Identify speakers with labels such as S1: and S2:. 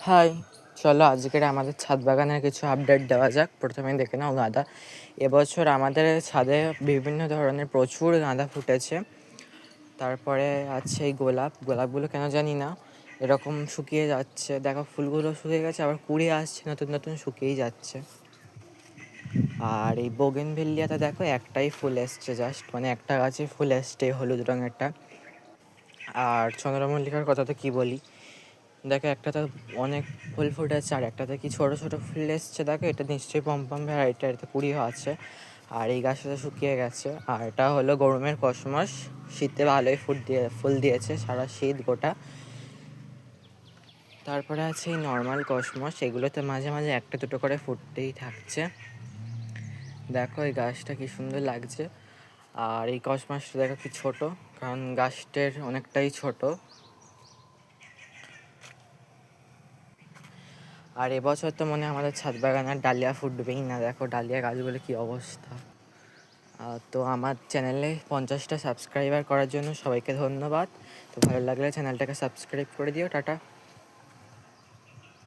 S1: High, চলো আজকের আমাদের ছাদ বাগানের কিছু আপডেট দেওয়া যাক। প্রথমে দেখে নাও গাঁদা। এবছর আমাদের ছাদে বিভিন্ন ধরনের প্রচুর গাঁদা ফুটেছে। তারপরে আছে এই গোলাপগুলো কেন জানি না এরকম শুকিয়ে যাচ্ছে। দেখো ফুলগুলো শুকিয়ে গেছে, আবার কুড়ি আসছে, নতুন নতুন শুকিয়েই যাচ্ছে। আর এই বোগেনভেলিয়াতে দেখো একটাই ফুল এসছে, জাস্ট মানে একটা গাছে ফুল এসছে হলুদ রঙেরটা। আর চন্দ্রমল্লিকার কথা তো কী বলি, দেখো একটাতে অনেক ফুল ফুটেছে আর একটাতে কি ছোট ছোট ফুল এসছে। দেখো এটা নিশ্চয়ই পম্পম ভ্যারাইটি, এটাতে কুড়িও আছে। আর এই গাছটা শুকিয়ে গেছে। আর এটা হলো গরমের কসমস, শীতে ভালোই ফুল দিয়েছে সারা শীত গোটা। তারপরে আছে এই নর্মাল কসমস, এগুলোতে মাঝে মাঝে একটা দুটো করে ফুটতেই থাকছে। দেখো এই গাছটা কি সুন্দর লাগছে। আর এই কসমসটা দেখো কি ছোট, কারণ গাছটার অনেকটাই ছোট। আর এবছর তো মনে হয় আমাদের ছাদ বাগানের ডালিয়া ফুটবেই না। দেখো ডালিয়া গাছগুলো কি অবস্থা। তো আমার চ্যানেলে 50টা সাবস্ক্রাইবার করার জন্য সবাইকে ধন্যবাদ। তো ভালো লাগলে চ্যানেলটাকে সাবস্ক্রাইব করে দিও। টাটা।